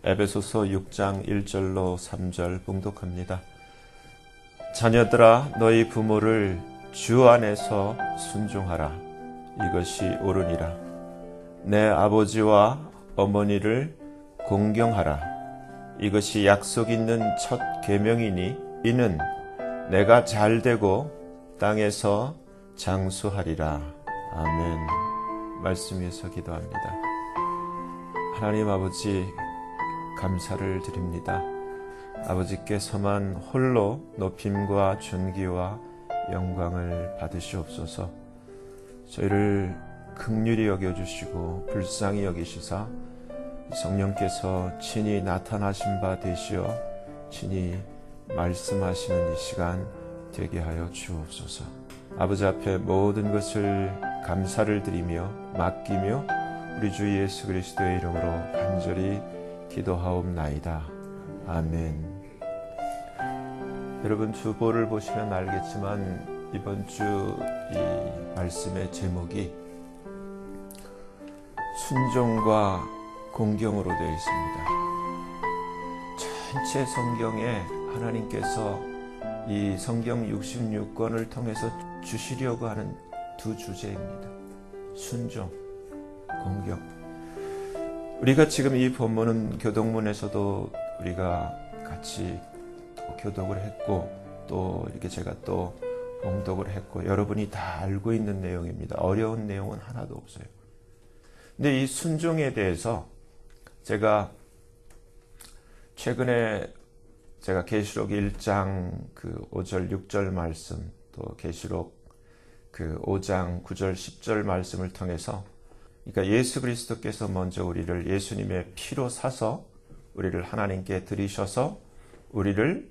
에베소서 6장 1절로 3절 봉독합니다. 자녀들아 너희 부모를 주 안에서 순종하라. 이것이 옳으니라. 내 아버지와 어머니를 공경하라. 이것이 약속 있는 첫 계명이니 이는 내가 잘되고 땅에서 장수하리라. 아멘. 말씀 위에서 기도합니다. 하나님 아버지, 감사를 드립니다. 아버지께서만 홀로 높임과 존귀와 영광을 받으시옵소서. 저희를 긍휼히 여겨주시고 불쌍히 여기시사 성령께서 친히 나타나신 바 되시어 친히 말씀하시는 이 시간 되게 하여 주옵소서. 아버지 앞에 모든 것을 감사를 드리며 맡기며 우리 주 예수 그리스도의 이름으로 간절히 기도하옵나이다. 아멘. 여러분, 주보를 보시면 알겠지만 이번 주 이 말씀의 제목이 순종과 공경으로 되어 있습니다. 전체 성경에 하나님께서 이 성경 66권을 통해서 주시려고 하는 두 주제입니다. 순종, 공경. 우리가 지금 이 본문은 교독문에서도 우리가 같이 교독을 했고 또 이렇게 제가 또 봉독을 했고 여러분이 다 알고 있는 내용입니다. 어려운 내용은 하나도 없어요. 근데 이 순종에 대해서 제가 최근에 계시록 1장 5절 6절 말씀, 또 계시록 5장 9절 10절 말씀을 통해서, 그러니까 예수 그리스도께서 먼저 우리를 예수님의 피로 사서 우리를 하나님께 드리셔서 우리를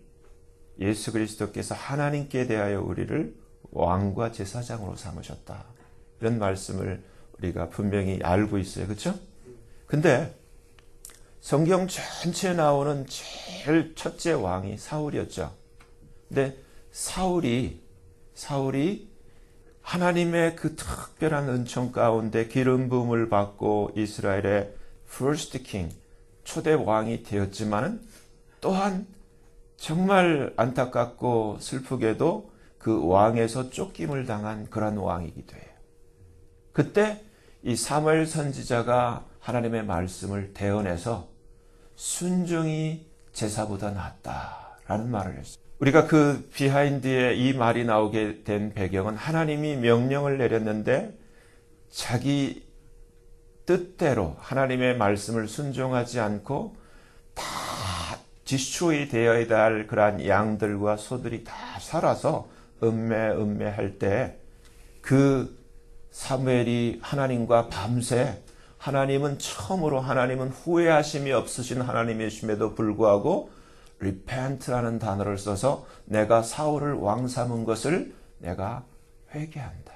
예수 그리스도께서 하나님께 대하여 우리를 왕과 제사장으로 삼으셨다. 이런 말씀을 우리가 분명히 알고 있어요. 그렇죠? 근데 성경 전체에 나오는 제일 첫째 왕이 사울이었죠. 근데 사울이 하나님의 그 특별한 은총 가운데 기름 부음을 받고 이스라엘의 first king, 초대 왕이 되었지만은 또한 정말 안타깝고 슬프게도 그 왕에서 쫓김을 당한 그런 왕이기도 해요. 그때 이 사무엘 선지자가 하나님의 말씀을 대언해서 순종이 제사보다 낫다라는 말을 했어요. 우리가 그 비하인드에 이 말이 나오게 된 배경은 하나님이 명령을 내렸는데 자기 뜻대로 하나님의 말씀을 순종하지 않고 다 디스트로이 되어야 할 그러한 양들과 소들이 다 살아서 음매할 때 그 사무엘이 하나님과 밤새, 하나님은 처음으로 하나님은 후회하심이 없으신 하나님이심에도 불구하고 repent라는 단어를 써서 내가 사울을 왕 삼은 것을 내가 회개한다.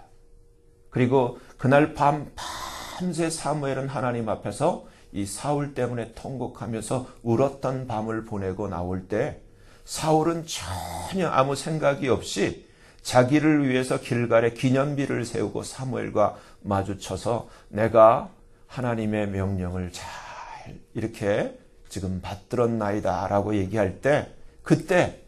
그리고 그날 밤새 사무엘은 하나님 앞에서 이 사울 때문에 통곡하면서 울었던 밤을 보내고 나올 때 사울은 전혀 아무 생각이 없이 자기를 위해서 길갈에 기념비를 세우고 사무엘과 마주쳐서 내가 하나님의 명령을 잘 이렇게 지금 받들었나이다 라고 얘기할 때 그때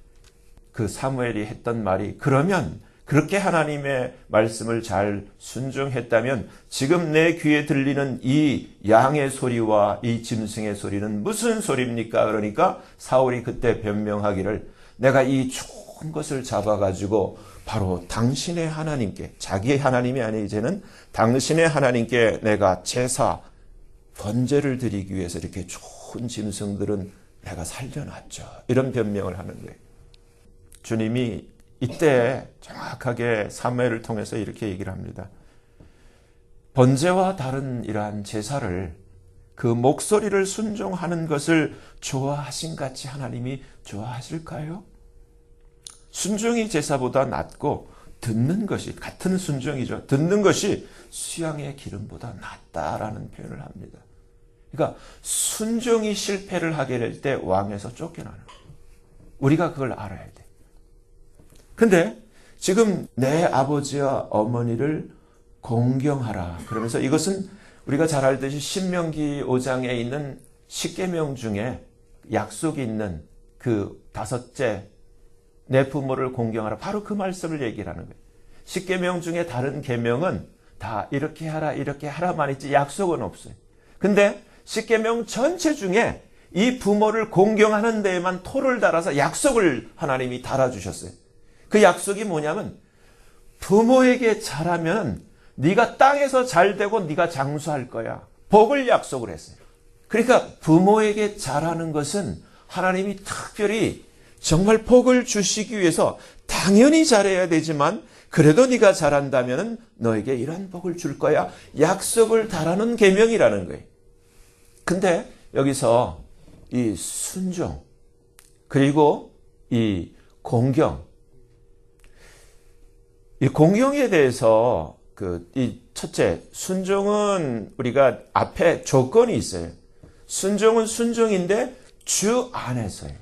그 사무엘이 했던 말이 그러면 그렇게 하나님의 말씀을 잘 순종했다면 지금 내 귀에 들리는 이 양의 소리와 이 짐승의 소리는 무슨 소리입니까? 그러니까 사울이 그때 변명하기를 내가 이 좋은 것을 잡아가지고 바로 당신의 하나님께, 자기의 하나님이 아니고 이제는 당신의 하나님께 내가 제사, 번제를 드리기 위해서 이렇게 좋은 짐승들은 내가 살려놨죠. 이런 변명을 하는 거예요. 주님이 이때 정확하게 사무엘을 통해서 이렇게 얘기를 합니다. 번제와 다른 이러한 제사를 그 목소리를 순종하는 것을 좋아하신 같이 하나님이 좋아하실까요? 순종이 제사보다 낫고 듣는 것이 같은 순종이죠. 듣는 것이 수양의 기름보다 낫다라는 표현을 합니다. 그러니까 순종이 실패를 하게 될 때 왕에서 쫓겨나는 거예요. 우리가 그걸 알아야 돼. 근데 지금 내 아버지와 어머니를 공경하라. 그러면서 이것은 우리가 잘 알듯이 신명기 5장에 있는 십계명 중에 약속이 있는 그 다섯째 내 부모를 공경하라. 바로 그 말씀을 얘기를 하는 거예요. 십계명 중에 다른 계명은 다 이렇게 하라만 있지 약속은 없어요. 근데 십계명 전체 중에 이 부모를 공경하는 데에만 토를 달아서 약속을 하나님이 달아주셨어요. 그 약속이 뭐냐면 부모에게 잘하면 네가 땅에서 잘 되고 네가 장수할 거야. 복을 약속을 했어요. 그러니까 부모에게 잘하는 것은 하나님이 특별히 정말 복을 주시기 위해서 당연히 잘해야 되지만 그래도 네가 잘한다면 너에게 이런 복을 줄 거야. 약속을 달하는 계명이라는 거예요. 근데 여기서 이 순종 그리고 이 공경, 이 공경에 대해서 이 첫째 순종은 우리가 앞에 조건이 있어요. 순종은 순종인데 주 안에서예요.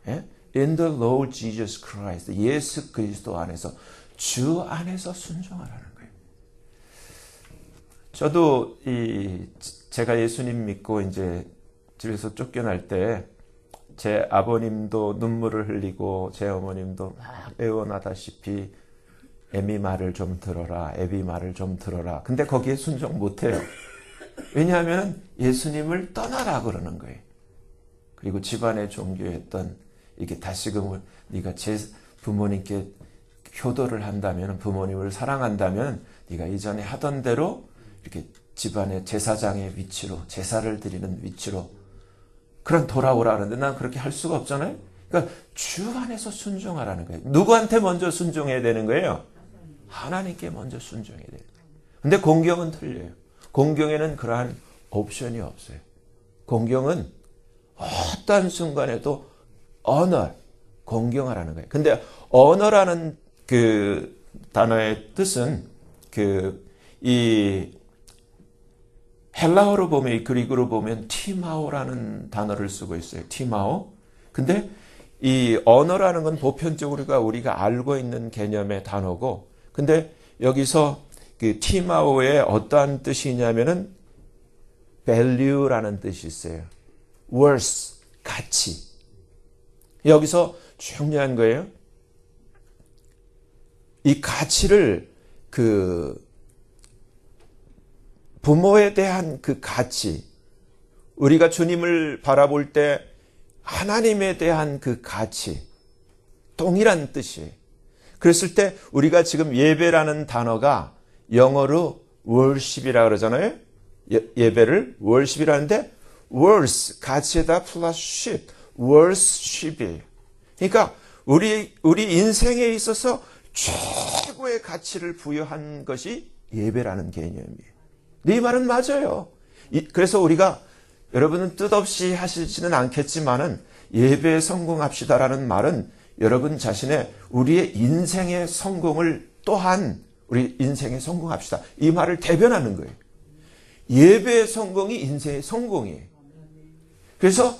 예? In the Lord Jesus Christ, 예수 그리스도 안에서 주 안에서 순종하라는 거예요. 저도 제가 예수님 믿고 이제 집에서 쫓겨날 때 제 아버님도 눈물을 흘리고 제 어머님도 막 애원하다시피 애미 말을 좀 들어라, 애비 말을 좀 들어라. 근데 거기에 순종 못해요. 왜냐하면 예수님을 떠나라 그러는 거예요. 그리고 집안의 종교했던 이게 다시금 네가 제 부모님께 효도를 한다면, 부모님을 사랑한다면 네가 이전에 하던 대로 이렇게 집안의 제사장의 위치로, 제사를 드리는 위치로 그런 돌아오라 하는데 난 그렇게 할 수가 없잖아요. 그러니까 주 안에서 순종하라는 거예요. 누구한테 먼저 순종해야 되는 거예요? 하나님께 먼저 순종해야 돼요. 근데 공경은 틀려요. 공경에는 그러한 옵션이 없어요. 공경은 어떤 순간에도 언어, 공경하라는 거예요. 근데 언어라는 그 단어의 뜻은 이 헬라어로 보면, 그리그로 보면 티마오라는 단어를 쓰고 있어요. 티마오. 근데 이 언어라는 건 보편적으로 우리가 알고 있는 개념의 단어고, 근데 여기서 그 티마오의 어떠한 뜻이냐면은 value라는 뜻이 있어요. worth, 가치. 여기서 중요한 거예요. 이 가치를 부모에 대한 그 가치, 우리가 주님을 바라볼 때 하나님에 대한 그 가치, 동일한 뜻이에요. 그랬을 때 우리가 지금 예배라는 단어가 영어로 worship이라고 그러잖아요. 예배를 worship이라는데 worth, 가치에다 플러스 ship, worship이에요. 그러니까 우리 인생에 있어서 최고의 가치를 부여한 것이 예배라는 개념이에요. 네 말은 맞아요. 그래서 우리가 여러분은 뜻없이 하시지는 않겠지만은 예배에 성공합시다라는 말은 여러분 자신의 우리의 인생의 성공을 또한 우리 인생에 성공합시다. 이 말을 대변하는 거예요. 예배의 성공이 인생의 성공이에요. 그래서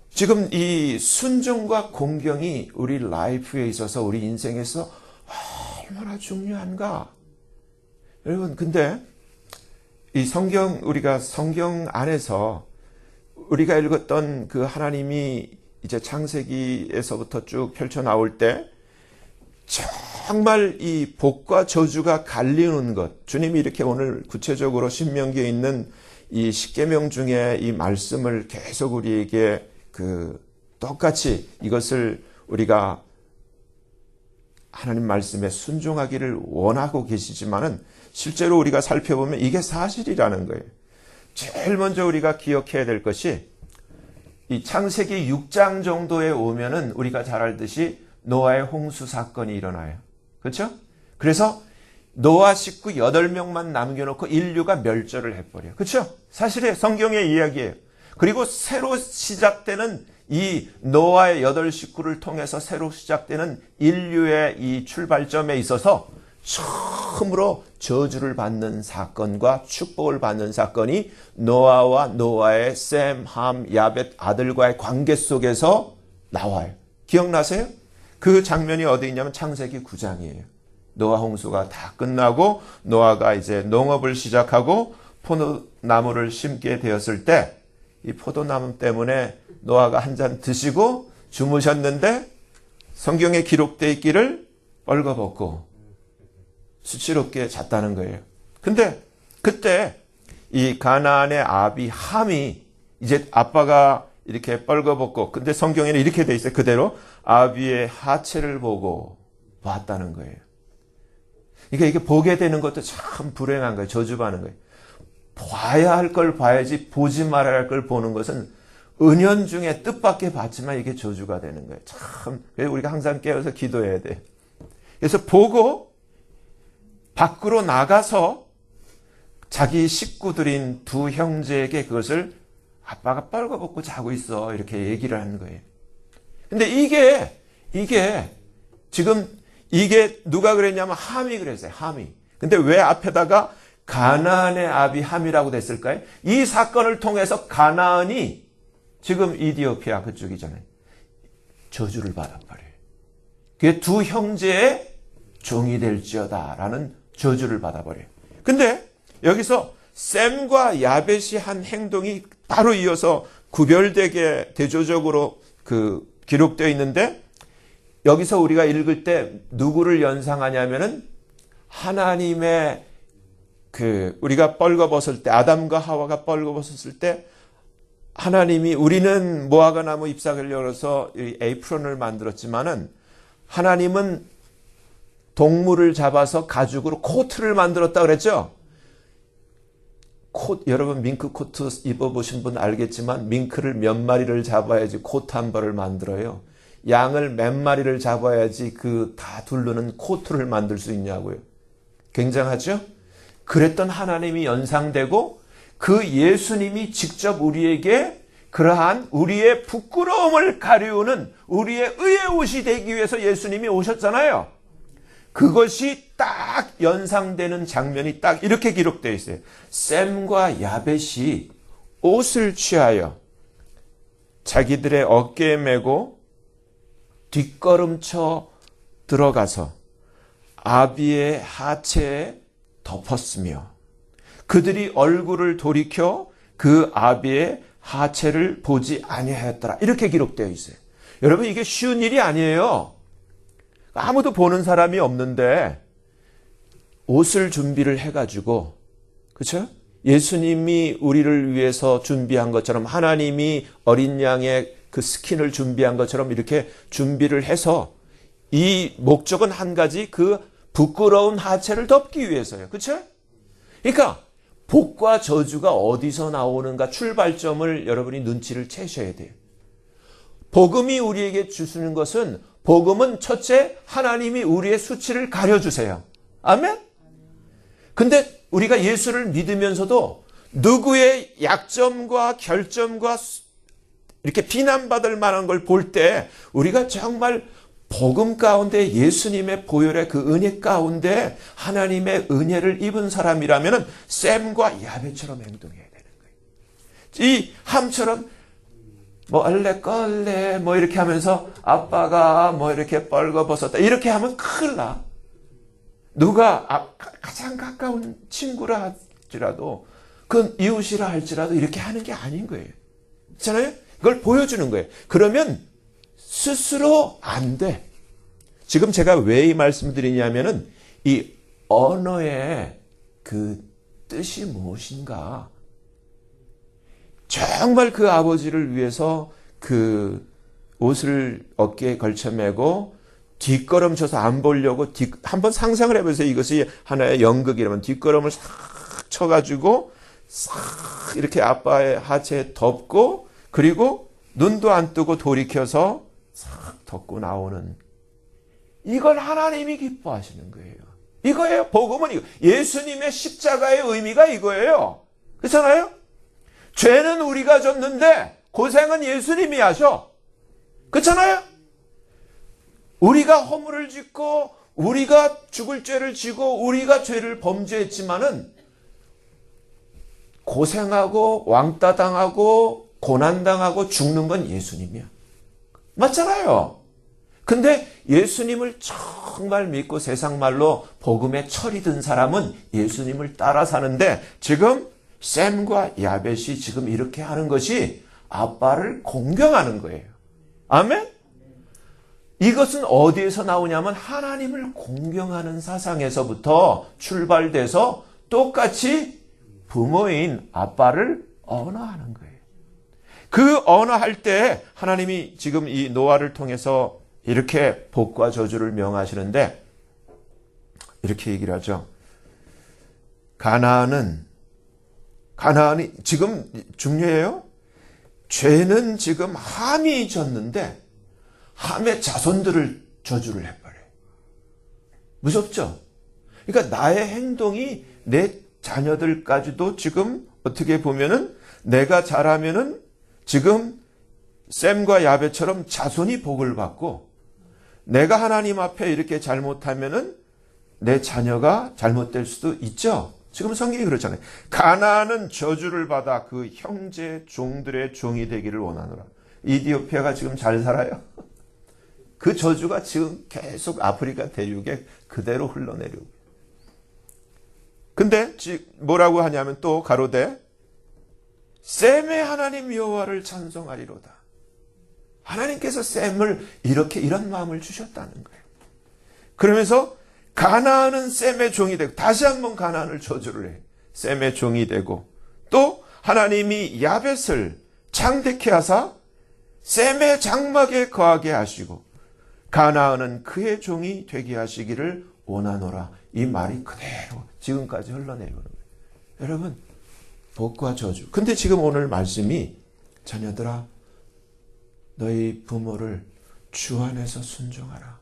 지금 이 순종과 공경이 우리 라이프에 있어서 우리 인생에서 얼마나 중요한가. 여러분 근데 이 우리가 성경 안에서 우리가 읽었던 그 하나님이 이제 창세기에서부터 쭉 펼쳐 나올 때 정말 이 복과 저주가 갈리는 것, 주님이 이렇게 오늘 구체적으로 신명기에 있는 이 십계명 중에 이 말씀을 계속 우리에게 똑같이 이것을 우리가 하나님 말씀에 순종하기를 원하고 계시지만은 실제로 우리가 살펴보면 이게 사실이라는 거예요. 제일 먼저 우리가 기억해야 될 것이 이 창세기 6장 정도에 오면은 우리가 잘 알듯이 노아의 홍수 사건이 일어나요. 그렇죠? 그래서 노아 식구 8명만 남겨놓고 인류가 멸절을 해버려요. 그렇죠? 사실은 성경의 이야기예요. 그리고 새로 시작되는 이 노아의 8식구를 통해서 새로 시작되는 인류의 이 출발점에 있어서 처음으로 저주를 받는 사건과 축복을 받는 사건이 노아와 노아의 셈, 함, 야벳 아들과의 관계 속에서 나와요. 기억나세요? 그 장면이 어디 있냐면 창세기 9장이에요. 노아 홍수가 다 끝나고 노아가 이제 농업을 시작하고 포도나무를 심게 되었을 때 이 포도나무 때문에 노아가 한 잔 드시고 주무셨는데 성경에 기록되어 있기를 벌거벗고 수치롭게 잤다는 거예요. 근데 그때 이 가나안의 아비 함이 이제 아빠가 이렇게 벌거벗고, 근데 성경에는 이렇게 돼 있어요. 그대로 아비의 하체를 보고 봤다는 거예요. 그러니까 이게 보게 되는 것도 참 불행한 거예요. 저주받는 거예요. 봐야 할 걸 봐야지 보지 말아야 할 걸 보는 것은 은연중에 뜻밖의 봤지만 이게 저주가 되는 거예요. 참, 그래서 우리가 항상 깨어서 기도해야 돼요. 그래서 보고 밖으로 나가서 자기 식구들인 두 형제에게 그것을 아빠가 빨가벗고 자고 있어 이렇게 얘기를 하는 거예요. 근데 이게 지금 이게 누가 그랬냐면 함이 그랬어요. 함이. 근데 왜 앞에다가 가나안의 아비 함이라고 됐을까요? 이 사건을 통해서 가나안이 지금 이디오피아 그쪽이잖아요. 저주를 받아버려요. 그게 두 형제의 종이 될지어다라는 저주를 받아버려요. 근데 여기서 셈과 야벳이 한 행동이 바로 이어서 구별되게 대조적으로 기록되어 있는데, 여기서 우리가 읽을 때 누구를 연상하냐면은 하나님의 우리가 벌거벗을 때, 아담과 하와가 벌거벗었을 때 하나님이, 우리는 무화과 나무 잎사귀를 열어서 에이프론을 만들었지만은 하나님은 동물을 잡아서 가죽으로 코트를 만들었다 그랬죠? 여러분 밍크 코트 입어보신 분 알겠지만 밍크를 몇 마리를 잡아야지 코트 한 벌을 만들어요. 양을 몇 마리를 잡아야지 다 두르는 코트를 만들 수 있냐고요. 굉장하죠? 그랬던 하나님이 연상되고 그 예수님이 직접 우리에게 그러한 우리의 부끄러움을 가리우는 우리의 의의 옷이 되기 위해서 예수님이 오셨잖아요. 그것이 딱 연상되는 장면이 딱 이렇게 기록되어 있어요. 셈과 야벳이 옷을 취하여 자기들의 어깨에 메고 뒷걸음쳐 들어가서 아비의 하체에 덮었으며 그들이 얼굴을 돌이켜 그 아비의 하체를 보지 아니하였더라. 이렇게 기록되어 있어요. 여러분 이게 쉬운 일이 아니에요. 아무도 보는 사람이 없는데 옷을 준비를 해가지고, 그렇죠? 예수님이 우리를 위해서 준비한 것처럼, 하나님이 어린 양의 그 스킨을 준비한 것처럼 이렇게 준비를 해서 이 목적은 한 가지, 그 부끄러운 하체를 덮기 위해서요. 그렇죠? 그러니까 복과 저주가 어디서 나오는가 출발점을 여러분이 눈치를 채셔야 돼요. 복음이 우리에게 주시는 것은, 복음은 첫째 하나님이 우리의 수치를 가려주세요. 아멘? 근데 우리가 예수를 믿으면서도 누구의 약점과 결점과 이렇게 비난받을 만한 걸 볼 때 우리가 정말 복음 가운데 예수님의 보혈의 그 은혜 가운데 하나님의 은혜를 입은 사람이라면 셈과 야벳처럼 행동해야 되는 거예요. 이 함처럼 얼레 이렇게 하면서 아빠가 이렇게 벌거벗었다 이렇게 하면 큰일 나. 누가 가장 가까운 친구라 할지라도, 그 이웃이라 할지라도 이렇게 하는 게 아닌 거예요. 그렇잖아요? 그걸 보여주는 거예요. 그러면 스스로 안 돼. 지금 제가 왜 이 말씀을 드리냐면은 이 언어의 그 뜻이 무엇인가. 정말 그 아버지를 위해서 그 옷을 어깨에 걸쳐매고 뒷걸음쳐서 안 보려고 한번 상상을 해보세요. 이것이 하나의 연극이라면 뒷걸음을 싹 쳐가지고 싹 이렇게 아빠의 하체에 덮고, 그리고 눈도 안 뜨고 돌이켜서 싹 덮고 나오는, 이걸 하나님이 기뻐하시는 거예요. 이거예요. 복음은 이거. 예수님의 십자가의 의미가 이거예요. 그렇잖아요? 죄는 우리가 졌는데 고생은 예수님이 하셔. 그렇잖아요? 우리가 허물을 짓고 우리가 죽을 죄를 지고 우리가 죄를 범죄했지만은 고생하고 왕따 당하고 고난 당하고 죽는 건 예수님이야. 맞잖아요. 근데 예수님을 정말 믿고 세상 말로 복음에 철이 든 사람은 예수님을 따라 사는데, 지금 샘과 야벳이 지금 이렇게 하는 것이 아빠를 공경하는 거예요. 아멘? 이것은 어디에서 나오냐면 하나님을 공경하는 사상에서부터 출발돼서 똑같이 부모인 아빠를 언어하는 거예요. 그 언어할 때 하나님이 지금 이 노아를 통해서 이렇게 복과 저주를 명하시는데 이렇게 얘기를 하죠. 가나안이 지금 중요해요. 죄는 지금 함이 졌는데 함의 자손들을 저주를 해버려요. 무섭죠? 그러니까 나의 행동이 내 자녀들까지도 지금 어떻게 보면은 내가 잘하면은 지금 샘과 야벳처럼 자손이 복을 받고 내가 하나님 앞에 이렇게 잘못하면은 내 자녀가 잘못될 수도 있죠. 지금 성경이 그렇잖아요. 가나안은 저주를 받아 그 형제 종들의 종이 되기를 원하노라. 이디오피아가 지금 잘 살아요. 그 저주가 지금 계속 아프리카 대륙에 그대로 흘러내리고. 근데 뭐라고 하냐면 또 가로되 셈의 하나님 여호와를 찬송하리로다. 하나님께서 셈을 이런 마음을 주셨다는 거예요. 그러면서 가나안은 셈의 종이 되고 다시 한번 가나안을 저주를 해. 셈의 종이 되고 또 하나님이 야벳을 창대케 하사 셈의 장막에 거하게 하시고 가나안은 그의 종이 되게 하시기를 원하노라. 이 말이 그대로 지금까지 흘러내리는 거예요. 여러분, 복과 저주. 근데 지금 오늘 말씀이 자녀들아 너희 부모를 주 안에서 순종하라.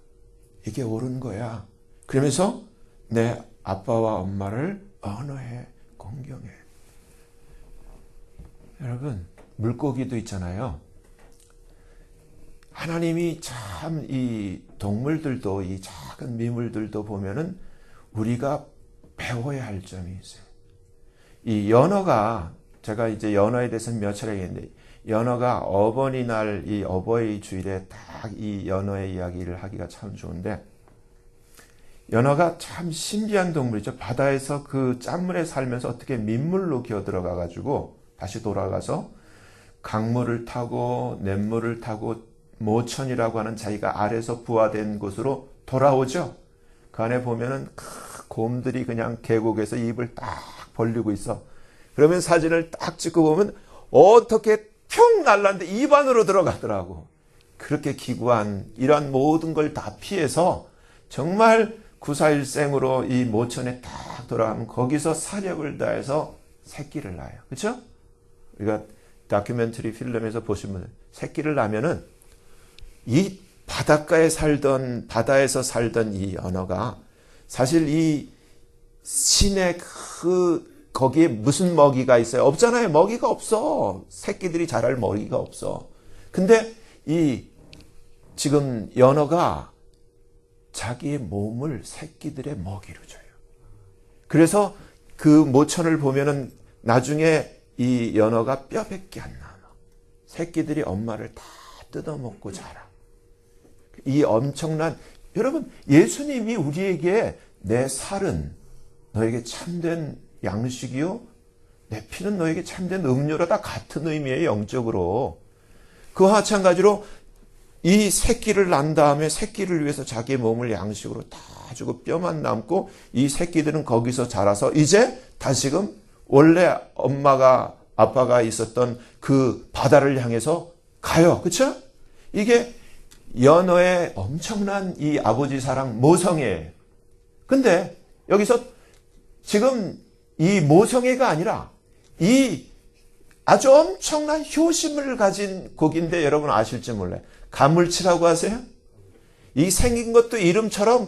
이게 옳은 거야. 그러면서 내 아빠와 엄마를 언어해, 공경해. 여러분, 물고기도 있잖아요. 하나님이 참 이 동물들도 이 작은 미물들도 보면은 우리가 배워야 할 점이 있어요. 이 연어가 제가 이제 연어에 대해서 몇 차례 얘기했는데 연어가 어버이날 이 어버이 주일에 딱 이 연어의 이야기를 하기가 참 좋은데 연어가 참 신기한 동물이죠. 바다에서 그 짠물에 살면서 어떻게 민물로 기어 들어가 가지고 다시 돌아가서 강물을 타고 냇물을 타고 모천이라고 하는 자기가 알에서 부화된 곳으로 돌아오죠. 그 안에 보면은 곰들이 그냥 계곡에서 입을 딱 벌리고 있어. 그러면 사진을 딱 찍고 보면 어떻게 평 날랐는데 입 안으로 들어가더라고. 그렇게 기구한 이러한 모든 걸 다 피해서 정말 구사일생으로 이 모천에 딱 돌아가면 거기서 사력을 다해서 새끼를 낳아요. 그렇죠? 우리가 다큐멘터리 필름에서 보시면 새끼를 낳으면은 이 바다에서 살던 이 연어가 사실 이 신의 거기에 무슨 먹이가 있어요? 없잖아요. 먹이가 없어. 새끼들이 자랄 먹이가 없어. 근데 지금 연어가 자기의 몸을 새끼들의 먹이로 줘요. 그래서 그 모천을 보면은 나중에 이 연어가 뼈밖에 안 남아. 새끼들이 엄마를 다 뜯어먹고 자라. 이 엄청난, 여러분, 예수님이 우리에게 내 살은 너에게 참된 양식이요 내 피는 너에게 참된 음료로다 같은 의미의 영적으로. 그와 마찬가지로 이 새끼를 낳은 다음에 새끼를 위해서 자기의 몸을 양식으로 다 주고 뼈만 남고 이 새끼들은 거기서 자라서 이제 다시금 원래 아빠가 있었던 그 바다를 향해서 가요. 그렇죠? 이게 연어의 엄청난 이 아버지 사랑 모성애예요. 근데 여기서 지금 이 모성애가 아니라 이 아주 엄청난 효심을 가진 고기인데 여러분 아실지 몰라요. 가물치라고 하세요? 이 생긴 것도 이름처럼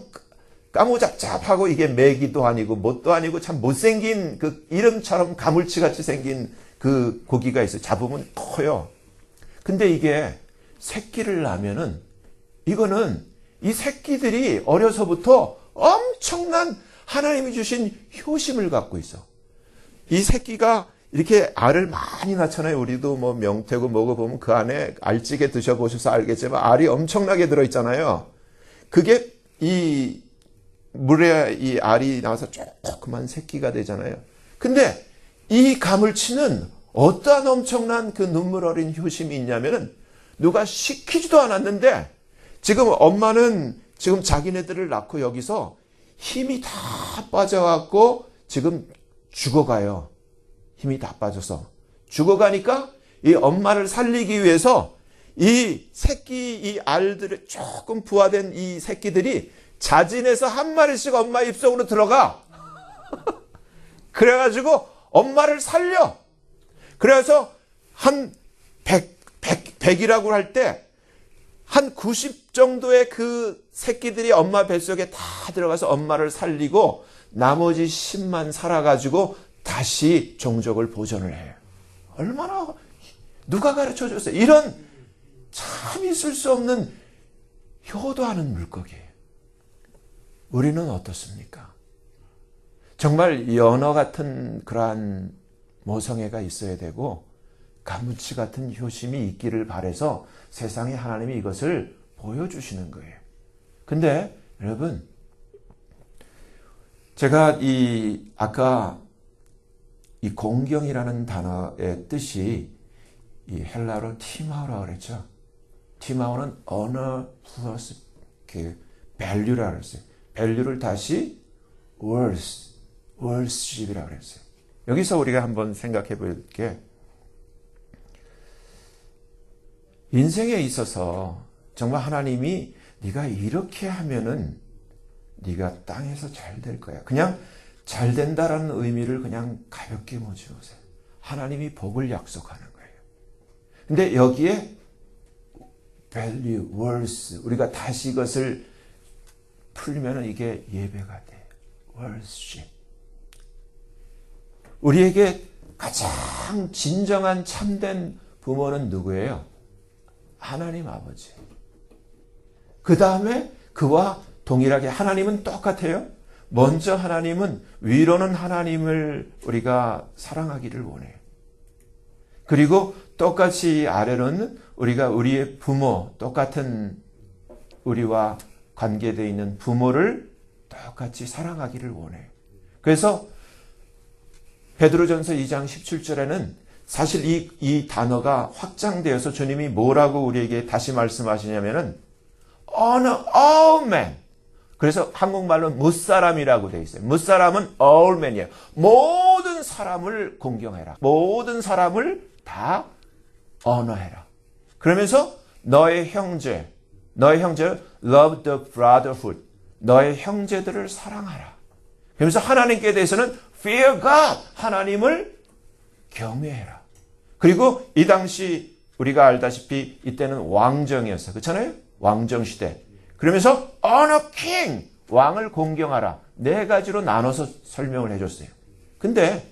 까무잡잡하고 이게 메기도 아니고 뭣도 아니고 참 못생긴 그 이름처럼 가물치같이 생긴 그 고기가 있어요. 잡으면 커요. 근데 이게 새끼를 낳으면은 이거는 이 새끼들이 어려서부터 엄청난 하나님이 주신 효심을 갖고 있어. 이 새끼가 이렇게 알을 많이 낳잖아요. 우리도 뭐 명태고 뭐고 보면 그 안에 알찌개 드셔보셔서 알겠지만 알이 엄청나게 들어있잖아요. 그게 이 물에 이 알이 나와서 조그만 새끼가 되잖아요. 근데 이 감을 치는 어떠한 엄청난 그 눈물 어린 효심이 있냐면은 누가 시키지도 않았는데 지금 엄마는 지금 자기네들을 낳고 여기서 힘이 다 빠져갖고 지금 죽어가요. 힘이 다 빠져서. 죽어가니까 이 엄마를 살리기 위해서 이 새끼, 이 알들을 조금 부화된 이 새끼들이 자진해서 한 마리씩 엄마 입속으로 들어가. 그래가지고 엄마를 살려. 그래서 한 100이라고 할 때 한 90 정도의 그 새끼들이 엄마 뱃속에 다 들어가서 엄마를 살리고 나머지 10만 살아가지고 다시 종족을 보존을 해요. 얼마나 누가 가르쳐 줬어요? 이런 참 있을 수 없는 효도하는 물고기예요. 우리는 어떻습니까? 정말 연어 같은 그러한 모성애가 있어야 되고 가무치 같은 효심이 있기를 바라서 세상에 하나님이 이것을 보여주시는 거예요. 근데 여러분, 제가 아까 이 공경이라는 단어의 뜻이 이 헬라어로 티마오라고 그랬죠. 티마오는 honor plus value라고 그랬어요. value를 다시 worship이라고 그랬어요. 여기서 우리가 한번 생각해 볼 게 인생에 있어서 정말 하나님이 네가 이렇게 하면은 네가 땅에서 잘 될 거야. 그냥 잘 된다라는 의미를 그냥 가볍게 모셔보세요. 하나님이 복을 약속하는 거예요. 근데 여기에 value, worth, 우리가 다시 이것을 풀면은 이게 예배가 돼. worship. 우리에게 가장 진정한 참된 부모는 누구예요? 하나님 아버지. 그 다음에 그와 동일하게 하나님은 똑같아요. 먼저 하나님은 위로는 하나님을 우리가 사랑하기를 원해요. 그리고 똑같이 아래로는 우리가 우리의 부모, 똑같은 우리와 관계되어 있는 부모를 똑같이 사랑하기를 원해요. 그래서 베드로전서 2장 17절에는 사실 이 단어가 확장되어서 주님이 뭐라고 우리에게 다시 말씀하시냐면은 honor all men. 그래서 한국말로 무사람이라고 되어 있어요. 무사람은 all men이에요. 모든 사람을 공경해라. 모든 사람을 다 honor해라. 그러면서 너의 형제를 love the brotherhood. 너의 형제들을 사랑하라. 그러면서 하나님께 대해서는 fear God. 하나님을 경외해라. 그리고 이 당시 우리가 알다시피 이때는 왕정이었어요. 그렇잖아요? 왕정시대. 그러면서 honor king. 왕을 공경하라. 네 가지로 나눠서 설명을 해줬어요. 근데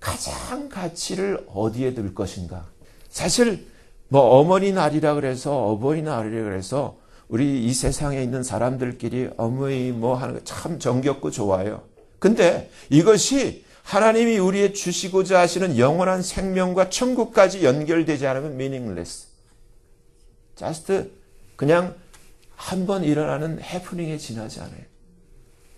가장 가치를 어디에 둘 것인가? 사실 어머니날이라 그래서 어버이날이라 그래서 우리 이 세상에 있는 사람들끼리 어머니 하는 거 참 정겹고 좋아요. 근데 이것이 하나님이 우리의 주시고자 하시는 영원한 생명과 천국까지 연결되지 않으면 meaningless. just 그냥 한 번 일어나는 해프닝에 지나지 않아요.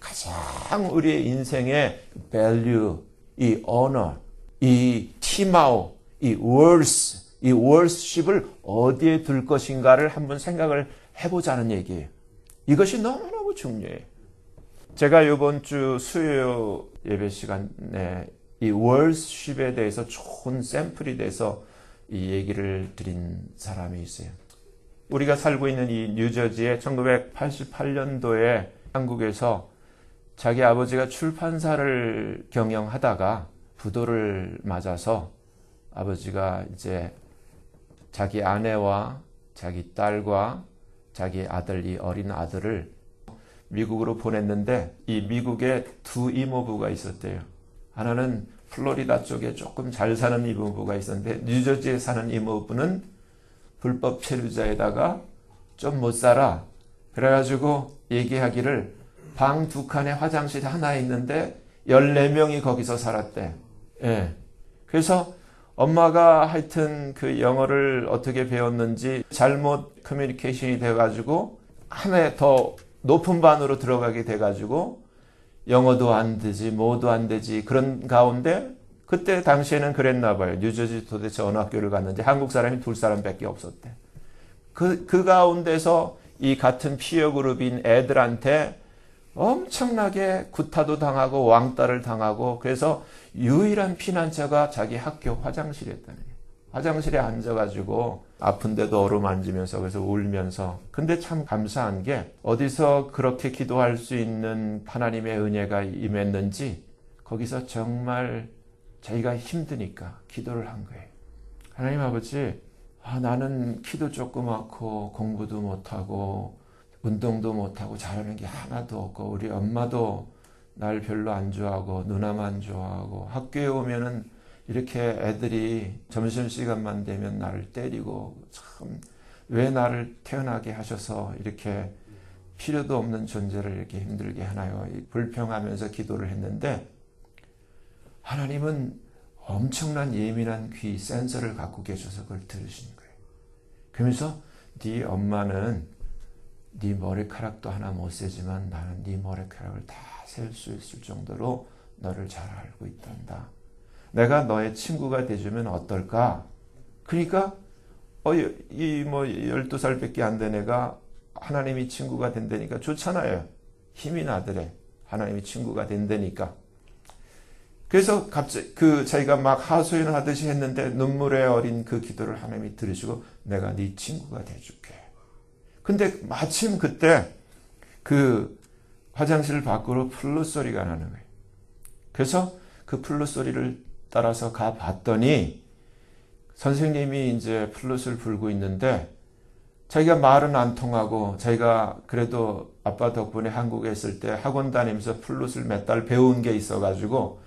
가장 우리의 인생의 value, 이 honor, 이 티마오, 이 worth, 이 worship을 어디에 둘 것인가를 한번 생각을 해보자는 얘기예요. 이것이 너무너무 중요해요. 제가 이번 주 수요 예배 시간에 이 worship에 대해서 좋은 샘플이 돼서 이 얘기를 드린 사람이 있어요. 우리가 살고 있는 이 뉴저지에 1988년도에 한국에서 자기 아버지가 출판사를 경영하다가 부도를 맞아서 아버지가 이제 자기 아내와 자기 딸과 자기 아들, 이 어린 아들을 미국으로 보냈는데 이 미국에 두 이모부가 있었대요. 하나는 플로리다 쪽에 조금 잘 사는 이모부가 있었는데 뉴저지에 사는 이모부는 불법 체류자에다가 좀 못 살아. 그래가지고 얘기하기를 방 2칸에 화장실 하나 있는데 14명이 거기서 살았대. 예. 그래서 엄마가 하여튼 그 영어를 어떻게 배웠는지 잘못 커뮤니케이션이 돼가지고 하나 더 높은 반으로 들어가게 돼가지고 영어도 안 되지 뭐도 안 되지 그런 가운데 그때 당시에는 그랬나 봐요. 뉴저지 도대체 어느 학교를 갔는지 한국 사람이 2사람밖에 없었대. 그 가운데서 이 같은 피어 그룹인 애들한테 엄청나게 구타도 당하고 왕따를 당하고, 그래서 유일한 피난처가 자기 학교 화장실이었다는 거예요. 화장실에 앉아가지고 아픈데도 어루만지면서, 그래서 울면서. 근데 참 감사한 게 어디서 그렇게 기도할 수 있는 하나님의 은혜가 임했는지 거기서 정말 자기가 힘드니까 기도를 한 거예요. 하나님 아버지, 나는 키도 조그맣고 공부도 못하고 운동도 못하고 잘하는 게 하나도 없고, 우리 엄마도 날 별로 안 좋아하고 누나만 좋아하고, 학교에 오면은 이렇게 애들이 점심시간만 되면 나를 때리고, 참 왜 나를 태어나게 하셔서 이렇게 필요도 없는 존재를 이렇게 힘들게 하나요? 불평하면서 기도를 했는데, 하나님은 엄청난 예민한 귀, 센서를 갖고 계셔서 그걸 들으시는 거예요. 그러면서 네 엄마는 네 머리카락도 하나 못 세지만 나는 네 머리카락을 다 셀 수 있을 정도로 너를 잘 알고 있단다. 내가 너의 친구가 돼주면 어떨까? 그러니까 이 12살밖에 안 된 애가 하나님이 친구가 된다니까 좋잖아요. 힘이 나더래. 하나님이 친구가 된다니까. 그래서 갑자기 자기가 막 하소연을 하듯이 했는데 눈물에 어린 그 기도를 하나님이 들으시고 내가 네 친구가 돼줄게. 근데 마침 그때 그 화장실 밖으로 플룻 소리가 나는 거예요. 그래서 그 플룻 소리를 따라서 가 봤더니 선생님이 이제 플룻을 불고 있는데, 자기가 말은 안 통하고, 자기가 그래도 아빠 덕분에 한국에 있을 때 학원 다니면서 플룻을 몇 달 배운 게 있어가지고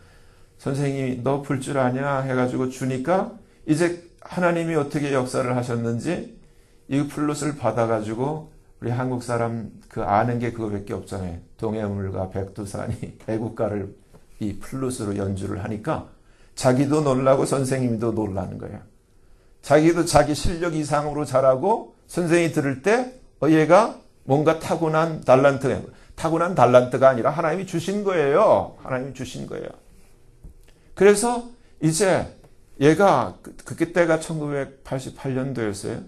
선생님이 너 불 줄 아냐 해가지고 주니까, 이제 하나님이 어떻게 역사를 하셨는지 이 플룻을 받아가지고, 우리 한국 사람 아는 게 그거밖에 없잖아요. 동해물과 백두산이 애국가를 이 플룻으로 연주를 하니까 자기도 놀라고 선생님도 놀라는 거예요. 자기도 자기 실력 이상으로 잘하고, 선생님이 들을 때 얘가 뭔가 타고난 달란트가 아니라 하나님이 주신 거예요. 하나님이 주신 거예요. 그래서 이제 얘가 그때가 1988년도였어요.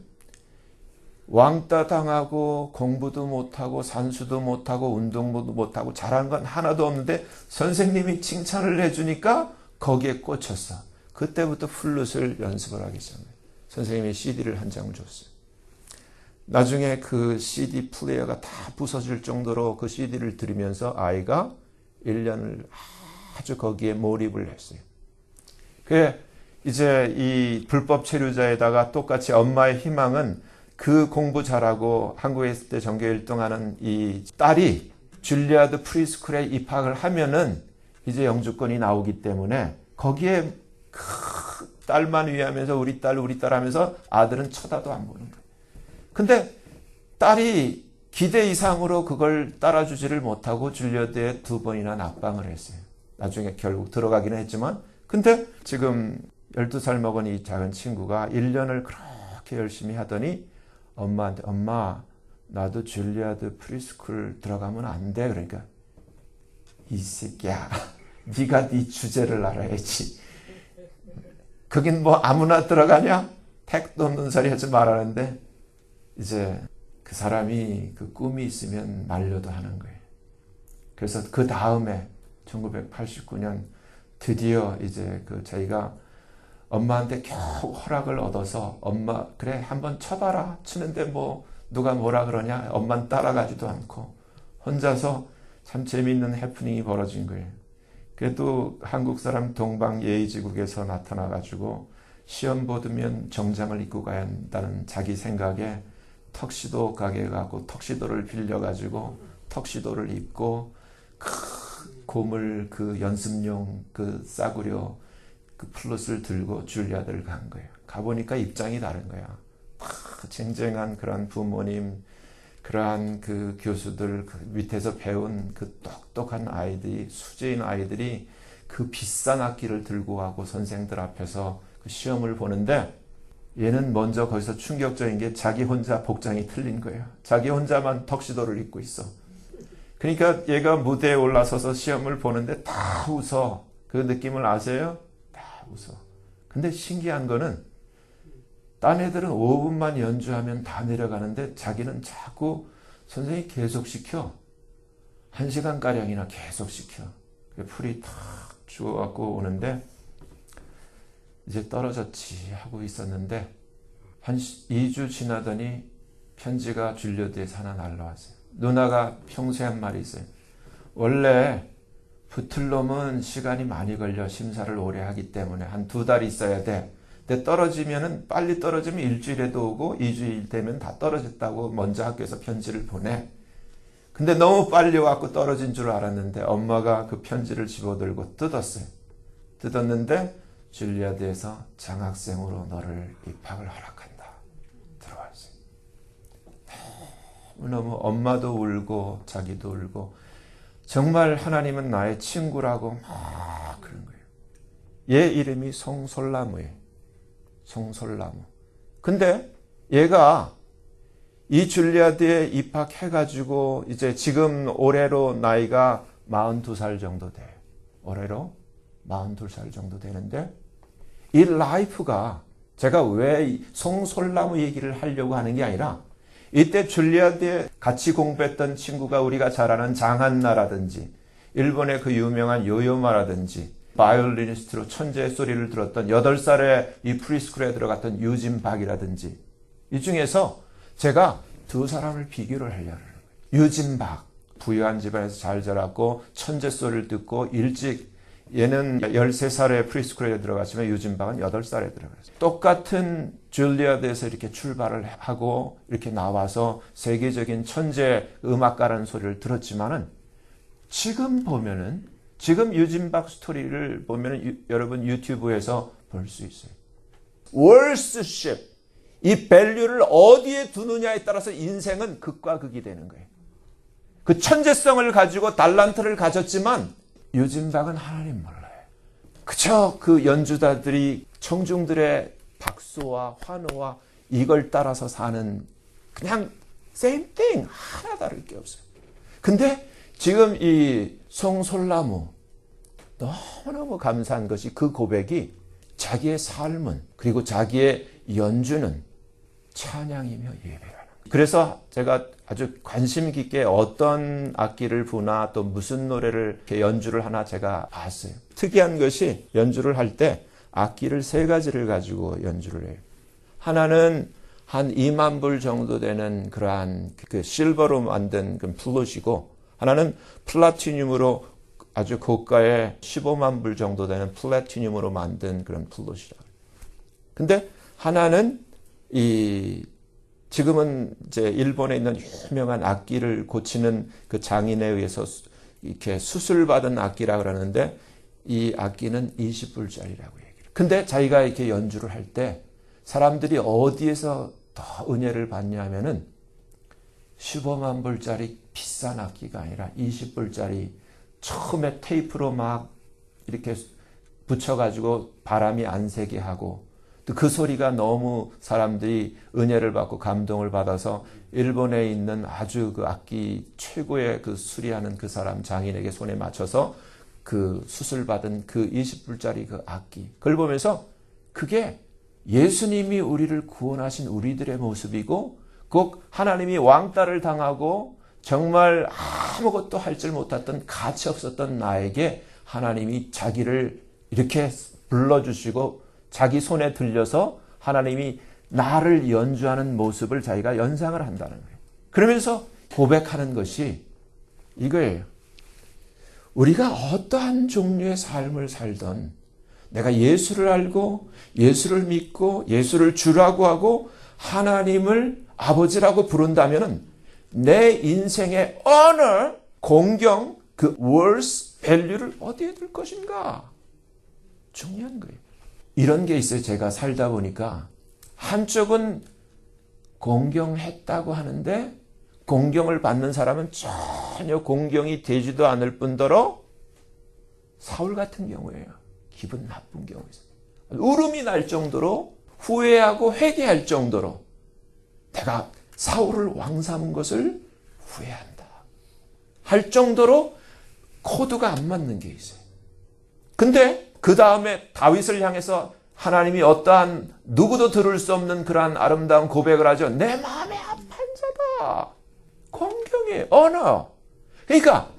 왕따 당하고 공부도 못하고 산수도 못하고 운동도 못하고 잘한 건 하나도 없는데 선생님이 칭찬을 해주니까 거기에 꽂혔어. 그때부터 플룻을 연습을 하기 시작해요. 선생님이 CD를 한 장을 줬어요. 나중에 그 CD 플레이어가 다 부서질 정도로 그 CD를 들으면서 아이가 1년을 아주 거기에 몰입을 했어요. 그래 이제 이 불법 체류자에다가 똑같이 엄마의 희망은 그 공부 잘하고 한국에 있을 때 전교 1등하는 이 딸이 줄리아드 프리스쿨에 입학을 하면은 이제 영주권이 나오기 때문에 거기에 딸만 위하면서 우리 딸 하면서 아들은 쳐다도 안 보는 거예요. 근데 딸이 기대 이상으로 그걸 따라주지를 못하고 줄리아드에 2번이나 낙방을 했어요. 나중에 결국 들어가기는 했지만, 근데 지금 12살 먹은 이 작은 친구가 1년을 그렇게 열심히 하더니 엄마한테 엄마 나도 줄리아드 프리스쿨 들어가면 안 돼. 그러니까 이 새끼야 네가 네 주제를 알아야지. 거긴 뭐 아무나 들어가냐? 택도 없는 소리 하지 말라는데, 이제 그 사람이 그 꿈이 있으면 말려도 하는 거예요. 그래서 그 다음에 1989년 드디어 이제 자기가 엄마한테 겨우 허락을 얻어서 엄마 그래 한번 쳐봐라. 치는데 뭐 누가 뭐라 그러냐. 엄마는 따라가지도 않고 혼자서 참 재미있는 해프닝이 벌어진 거예요. 그래도 한국 사람 동방예의지국에서 나타나가지고 시험 보면 정장을 입고 가야 한다는 자기 생각에 턱시도 가게 가고 턱시도를 빌려가지고 턱시도를 입고 고물 연습용 싸구려 플룻을 들고 줄리아드를 간 거예요. 가보니까 입장이 다른 거야. 쟁쟁한 그런 부모님, 그러한 교수들, 밑에서 배운 똑똑한 아이들이, 수재인 아이들이 그 비싼 악기를 들고 가고 선생들 앞에서 시험을 보는데, 얘는 먼저 거기서 충격적인 게 자기 혼자 복장이 틀린 거예요. 자기 혼자만 턱시도를 입고 있어. 그러니까 얘가 무대에 올라서서 시험을 보는데 다 웃어. 그 느낌을 아세요? 다 웃어. 근데 신기한 거는 딴 애들은 5분만 연주하면 다 내려가는데 자기는 자꾸 선생님이 계속 시켜. 1시간가량이나 계속 시켜. 풀이 탁 죽어갖고 오는데 이제 떨어졌지 하고 있었는데 한 2주 지나더니 편지가 줄리어드에서 하나 날라왔어요. 누나가 평소에 한 말이 있어요. 원래 붙을 놈은 시간이 많이 걸려. 심사를 오래 하기 때문에 한 2달 있어야 돼. 근데 떨어지면은 빨리 떨어지면 일주일에도 오고 2주일 되면 다 떨어졌다고 먼저 학교에서 편지를 보내. 근데 너무 빨리 왔고 떨어진 줄 알았는데 엄마가 그 편지를 집어들고 뜯었어요. 뜯었는데 줄리아드에서 장학생으로 너를 입학을 허락한다. 들어왔어요. 너무 엄마도 울고 자기도 울고 정말 하나님은 나의 친구라고 막 그런 거예요. 얘 이름이 송솔나무예요. 송솔나무. 근데 얘가 이 줄리아드에 입학해가지고 이제 지금 올해로 나이가 42살 정도 돼요. 올해로 42살 정도 되는데 이 라이프가 제가 왜 송솔나무 얘기를 하려고 하는 게 아니라 이때 줄리아드에 같이 공부했던 친구가 우리가 잘 아는 장한나라든지 일본의 그 유명한 요요마라든지 바이올리니스트로 천재의 소리를 들었던 8살에 이 프리스쿨에 들어갔던 유진 박이라든지 이 중에서 제가 두 사람을 비교를 하려고 해요. 유진 박, 부유한 집안에서 잘 자랐고 천재 소리를 듣고 일찍 얘는 13살에 프리스쿨에 들어갔지만 유진 박은 8살에 들어갔어요. 똑같은 줄리아드에서 이렇게 출발을 하고 이렇게 나와서 세계적인 천재 음악가라는 소리를 들었지만은 지금 보면은 지금 유진 박 스토리를 보면은 여러분 유튜브에서 볼 수 있어요. 월스십 이 밸류를 어디에 두느냐에 따라서 인생은 극과 극이 되는 거예요. 그 천재성을 가지고 달란트를 가졌지만 유진 박은 하나님 몰라요. 그저 그 연주자들이 청중들의 박수와 환호와 이걸 따라서 사는 그냥 same thing 하나 다를 게 없어요. 근데 지금 이 송솔나무 너무너무 감사한 것이 그 고백이 자기의 삶은 그리고 자기의 연주는 찬양이며 예배라는 거예요. 그래서 제가 아주 관심 깊게 어떤 악기를 부나 또 무슨 노래를 이렇게 연주를 하나 제가 봤어요. 특이한 것이 연주를 할 때 악기를 3가지를 가지고 연주를 해요. 하나는 한 2만 불 정도 되는 그러한 그 실버로 만든 그 플룻이고 하나는 플라티늄으로 아주 고가의 15만 불 정도 되는 플라티늄으로 만든 그런 플룻이라. 근데 하나는 지금은 이제 일본에 있는 유명한 악기를 고치는 그 장인에 의해서 이렇게 수술받은 악기라 그러는데 이 악기는 20불짜리라고 얘기해요. 근데 자기가 이렇게 연주를 할 때 사람들이 어디에서 더 은혜를 받냐면은 15만 불짜리 비싼 악기가 아니라 20불짜리 처음에 테이프로 막 이렇게 붙여가지고 바람이 안 새게 하고 또 그 소리가 너무 사람들이 은혜를 받고 감동을 받아서 일본에 있는 아주 그 악기 최고의 그 수리하는 그 사람 장인에게 손에 맞춰서 그 수술받은 그 20불짜리 그 악기 그걸 보면서 그게 예수님이 우리를 구원하신 우리들의 모습이고 꼭 하나님이 왕따를 당하고 정말 아무것도 할 줄 못했던 가치 없었던 나에게 하나님이 자기를 이렇게 불러주시고 자기 손에 들려서 하나님이 나를 연주하는 모습을 자기가 연상을 한다는 거예요. 그러면서 고백하는 것이 이거예요. 우리가 어떠한 종류의 삶을 살던 내가 예수를 알고 예수를 믿고 예수를 주라고 하고 하나님을 아버지라고 부른다면 내 인생의 honor, 공경, 그 worth, value를 어디에 둘 것인가? 중요한 거예요. 이런 게 있어요. 제가 살다 보니까 한쪽은 공경했다고 하는데 공경을 받는 사람은 전혀 공경이 되지도 않을 뿐더러 사울 같은 경우에요. 기분 나쁜 경우에 울음이 날 정도로 후회하고 회개할 정도로 내가 사울을 왕 삼은 것을 후회한다 할 정도로 코드가 안 맞는 게 있어요. 근데 그 다음에 다윗을 향해서 하나님이 어떠한 누구도 들을 수 없는 그러한 아름다운 고백을 하죠. 내 마음에 합한 자다. 공경의 언어. 그러니까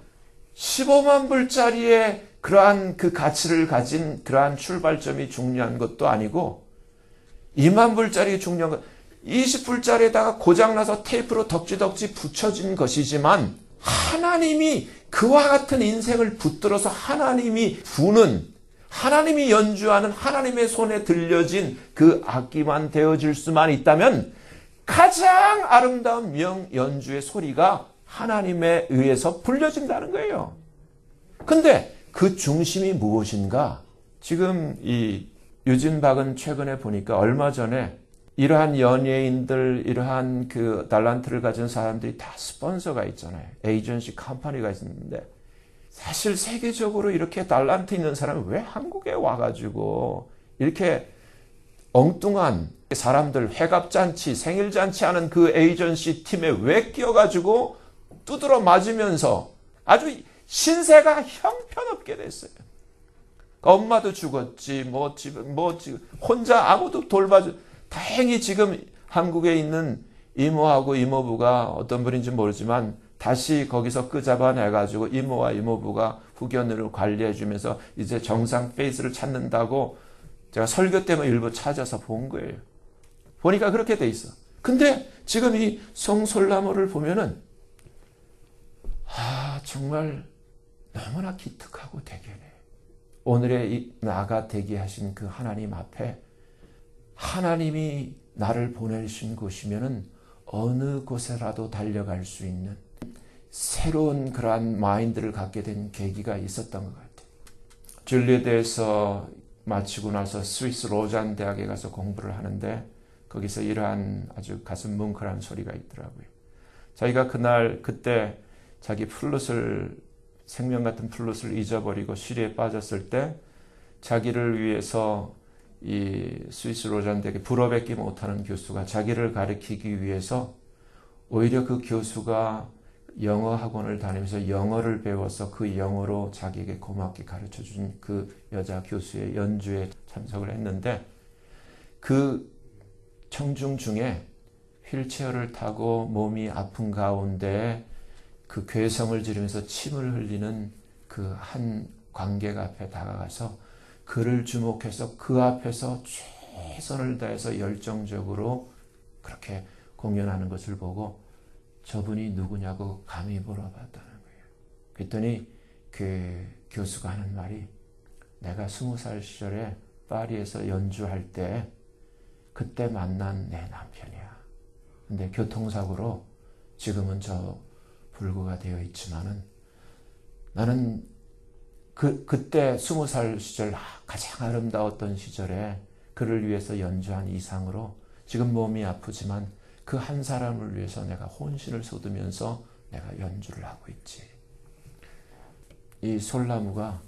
15만 불짜리의 그러한 그 가치를 가진 그러한 출발점이 중요한 것도 아니고 2만 불짜리 중요한 것, 20불짜리에다가 고장나서 테이프로 덕지덕지 붙여진 것이지만 하나님이 그와 같은 인생을 붙들어서 하나님이 부는, 하나님이 연주하는 하나님의 손에 들려진 그 악기만 되어질 수만 있다면 가장 아름다운 명연주의 소리가 하나님에 의해서 불려진다는 거예요. 근데 그 중심이 무엇인가? 지금 이 유진박은 최근에 보니까 얼마 전에 이러한 연예인들, 이러한 그 달란트를 가진 사람들이 다 스폰서가 있잖아요. 에이전시 컴퍼니가 있는데 사실 세계적으로 이렇게 달란트 있는 사람이 왜 한국에 와가지고 이렇게 엉뚱한 사람들 회갑잔치, 생일잔치 하는 그 에이전시 팀에 왜 끼어가지고 두드러 맞으면서 아주 신세가 형편없게 됐어요. 엄마도 죽었지, 혼자 아무도 돌봐주. 다행히 지금 한국에 있는 이모하고 이모부가 어떤 분인지 모르지만 다시 거기서 끄잡아내가지고 이모와 이모부가 후견으로 관리해주면서 이제 정상 페이스를 찾는다고 제가 설교 때문에 일부 찾아서 본 거예요. 보니까 그렇게 돼 있어. 근데 지금 이 송솔나무를 보면은 정말 너무나 기특하고 대견해. 오늘의 이 나가 되게 하신 그 하나님 앞에 하나님이 나를 보내신 곳이면은 어느 곳에라도 달려갈 수 있는 새로운 그러한 마인드를 갖게 된 계기가 있었던 것 같아요. 줄리에드에서 마치고 나서 스위스 로잔 대학에 가서 공부를 하는데 거기서 이러한 아주 가슴 뭉클한 소리가 있더라고요. 자기가 그때 자기 플룻을, 생명 같은 플룻을 잊어버리고 시리에 빠졌을 때 자기를 위해서 이 스위스 로잔 대학에 불어뱉기 못하는 교수가 자기를 가르치기 위해서 오히려 그 교수가 영어 학원을 다니면서 영어를 배워서 그 영어로 자기에게 고맙게 가르쳐준 그 여자 교수의 연주에 참석을 했는데 그 청중 중에 휠체어를 타고 몸이 아픈 가운데 그 괴성을 지르면서 침을 흘리는 그 한 관객 앞에 다가가서 그를 주목해서 그 앞에서 최선을 다해서 열정적으로 그렇게 공연하는 것을 보고 저분이 누구냐고 감히 물어봤다는 거예요. 그랬더니 그 교수가 하는 말이 내가 20살 시절에 파리에서 연주할 때 그때 만난 내 남편이야. 근데 교통사고로 지금은 저 불구가 되어 있지만은 나는 그때 20살 시절 가장 아름다웠던 시절에 그를 위해서 연주한 이상으로 지금 몸이 아프지만 그 한 사람을 위해서 내가 혼신을 쏟으면서 내가 연주를 하고 있지. 이 솔나무가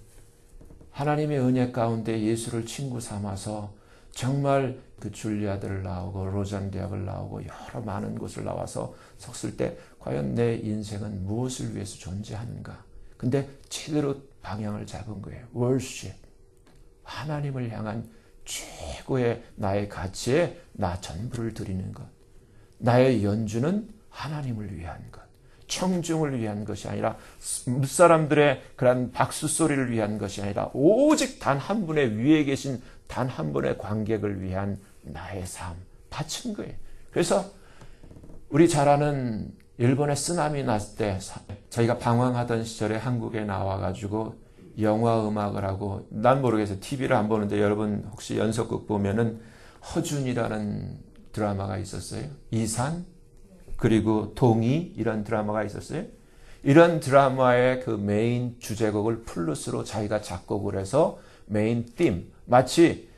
하나님의 은혜 가운데 예수를 친구 삼아서 정말 그 줄리아드를 나오고 로잔 대학을 나오고 여러 많은 곳을 나와서 섰을 때 과연 내 인생은 무엇을 위해서 존재하는가. 근데 제대로 방향을 잡은 거예요. 월십. 하나님을 향한 최고의 나의 가치에 나 전부를 드리는 것. 나의 연주는 하나님을 위한 것. 청중을 위한 것이 아니라 무사람들의 그런 박수 소리를 위한 것이 아니라 오직 단 한 분의 위에 계신 단 한 분의 관객을 위한 나의 삶 바친 거예요. 그래서 우리 잘 아는 일본에 쓰나미 났을 때 저희가 방황하던 시절에 한국에 나와가지고 영화 음악을 하고 난 모르겠어요. TV를 안 보는데 여러분 혹시 연속극 보면은 허준이라는 드라마가 있었어요. 이산 그리고 동의 이런 드라마가 있었어요. 이런 드라마의 그 메인 주제곡을 플룻으로 자기가 작곡을 해서 메인 팀 마치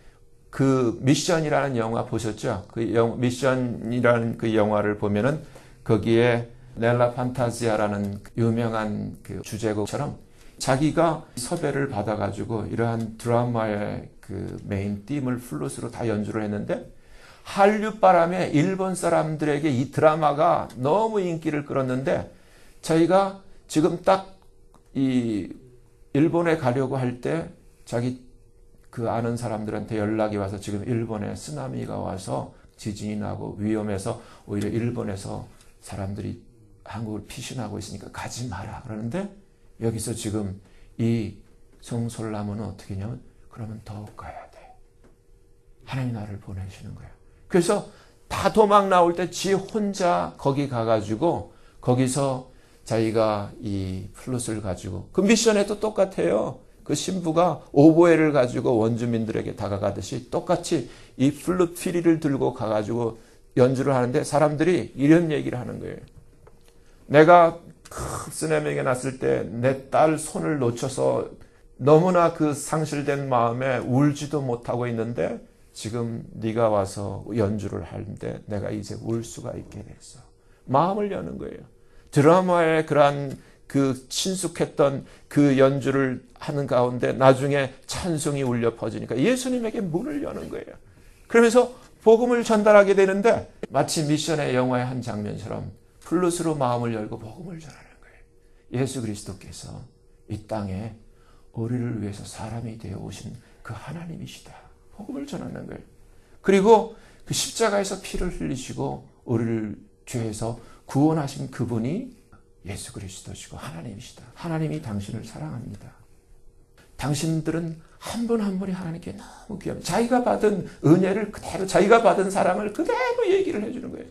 그 미션이라는 영화 보셨죠? 그 미션이라는 그 영화를 보면은 거기에 넬라 판타지아라는 유명한 그 주제곡처럼 자기가 섭외를 받아가지고 이러한 드라마의 그 메인 팀을 플룻으로 다 연주를 했는데 한류바람에 일본 사람들에게 이 드라마가 너무 인기를 끌었는데 저희가 지금 딱 이 일본에 가려고 할 때 자기 그 아는 사람들한테 연락이 와서 지금 일본에 쓰나미가 와서 지진이 나고 위험해서 오히려 일본에서 사람들이 한국을 피신하고 있으니까 가지 마라 그러는데 여기서 지금 이 성솔라몬은 어떻게 하냐면 그러면 더욱 가야 돼. 하나님이 나를 보내시는 거예요. 그래서 다 도망 나올 때 지 혼자 거기 가가지고 거기서 자기가 이 플룻을 가지고 그 미션에도 똑같아요. 그 신부가 오보에를 가지고 원주민들에게 다가가듯이 똑같이 이 플룻 피리를 들고 가가지고 연주를 하는데 사람들이 이런 얘기를 하는 거예요. 내가 쓰나미가 났을 때 내 딸 손을 놓쳐서 너무나 그 상실된 마음에 울지도 못하고 있는데 지금 네가 와서 연주를 하는데 내가 이제 울 수가 있게 됐어. 마음을 여는 거예요. 드라마의 그러한 그 친숙했던 그 연주를 하는 가운데 나중에 찬송이 울려 퍼지니까 예수님에게 문을 여는 거예요. 그러면서 복음을 전달하게 되는데 마치 미션의 영화의 한 장면처럼 플룻으로 마음을 열고 복음을 전하는 거예요. 예수 그리스도께서 이 땅에 우리를 위해서 사람이 되어 오신 그 하나님이시다. 복음을 전하는 거예요. 그리고 그 십자가에서 피를 흘리시고 우리를 죄에서 구원하신 그분이 예수 그리스도시고 하나님이시다. 하나님이 당신을 사랑합니다. 당신들은 한 분 한 분이 하나님께 너무 귀합니다. 자기가 받은 은혜를 그대로 자기가 받은 사랑을 그대로 얘기를 해주는 거예요.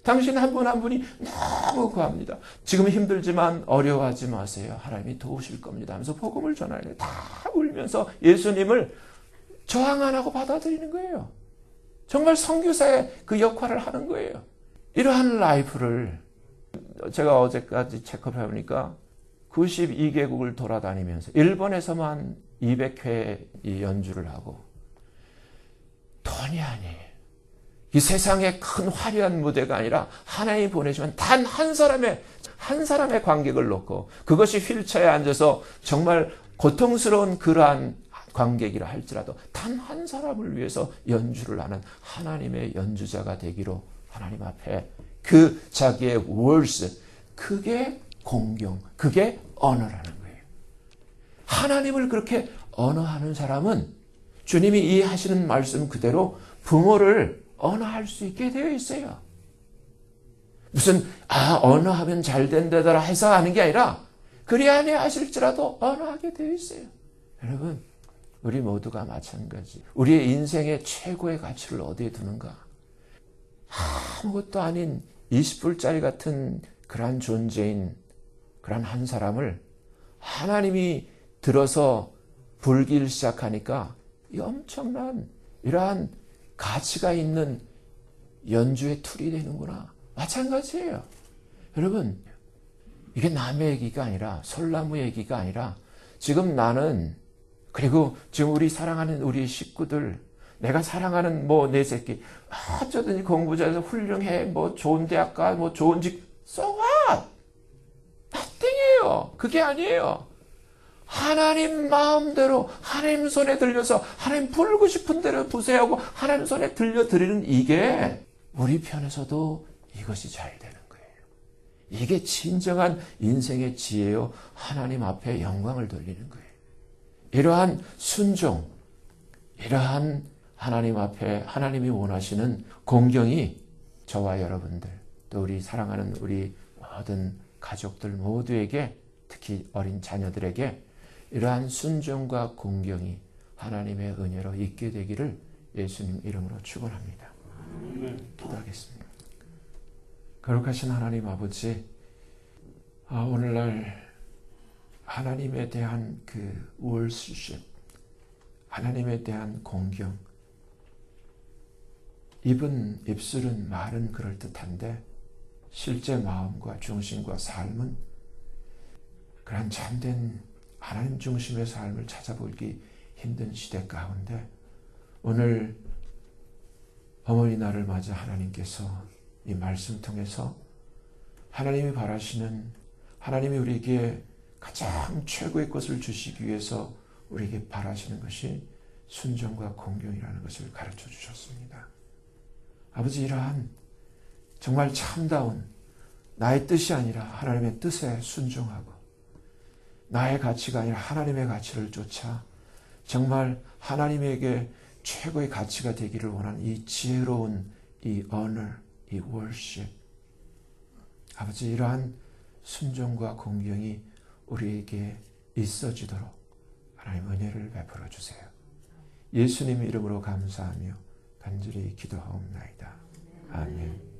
당신 한 분 한 분이 너무 구합니다. 지금 힘들지만 어려워하지 마세요. 하나님이 도우실 겁니다 하면서 복음을 전하는 거예요. 다 울면서 예수님을 저항 안 하고 받아들이는 거예요. 정말 선교사의 그 역할을 하는 거예요. 이러한 라이프를 제가 어제까지 체크해 보니까 92개국을 돌아다니면서 일본에서만 200회 연주를 하고 돈이 아니에요. 이 세상의 큰 화려한 무대가 아니라 하나님이 보내시면 단 한 사람의 관객을 놓고 그것이 휠체어에 앉아서 정말 고통스러운 그러한 관객이라 할지라도 단 한 사람을 위해서 연주를 하는 하나님의 연주자가 되기로 하나님 앞에 그 자기의 words, 그게 공경, 그게 언어라는 거예요. 하나님을 그렇게 언어하는 사람은 주님이 이 하시는 말씀 그대로 부모를 언어할 수 있게 되어 있어요. 무슨 언어하면 잘 된다더라 해서 하는 게 아니라 그리 안에 하실지라도 언어하게 되어 있어요. 여러분, 우리 모두가 마찬가지. 우리의 인생의 최고의 가치를 어디에 두는가? 아무것도 아닌 20불짜리 같은 그러한 존재인 그러한 한 사람을 하나님이 들어서 불기 시작하니까 이 엄청난 이러한 가치가 있는 연주의 툴이 되는구나. 마찬가지예요. 여러분, 이게 남의 얘기가 아니라 솔나무 얘기가 아니라 지금 나는 그리고 지금 우리 사랑하는 우리 식구들 내가 사랑하는 내 새끼 어쩌든지 공부 잘해서 훌륭해 좋은 대학 가 좋은 직 so what? nothing이에요. 그게 아니에요. 하나님 마음대로 하나님 손에 들려서 하나님 부르고 싶은 대로 부세하고 하나님 손에 들려드리는 이게 우리 편에서도 이것이 잘 되는 거예요. 이게 진정한 인생의 지혜요. 하나님 앞에 영광을 돌리는 거예요. 이러한 순종, 이러한 하나님 앞에 하나님이 원하시는 공경이 저와 여러분들 또 우리 사랑하는 우리 모든 가족들 모두에게 특히 어린 자녀들에게 이러한 순종과 공경이 하나님의 은혜로 있게 되기를 예수님 이름으로 축원합니다. 기도하겠습니다. 거룩하신 하나님 아버지, 오늘날 하나님에 대한 그 월십십, 하나님에 대한 공경, 입술은 말은 그럴듯한데 실제 마음과 중심과 삶은 그런 참된 하나님 중심의 삶을 찾아보기 힘든 시대 가운데 오늘 어머니 날을 맞아 하나님께서 이 말씀 통해서 하나님이 바라시는 하나님이 우리에게 가장 최고의 것을 주시기 위해서 우리에게 바라시는 것이 순종과 공경이라는 것을 가르쳐 주셨습니다. 아버지, 이러한 정말 참다운 나의 뜻이 아니라 하나님의 뜻에 순종하고 나의 가치가 아니라 하나님의 가치를 쫓아 정말 하나님에게 최고의 가치가 되기를 원하는 이 지혜로운 이 honor, 이 worship. 아버지, 이러한 순종과 공경이 우리에게 있어지도록 하나님 은혜를 베풀어 주세요. 예수님 이름으로 감사하며 간절히 기도하옵나이다. 아멘.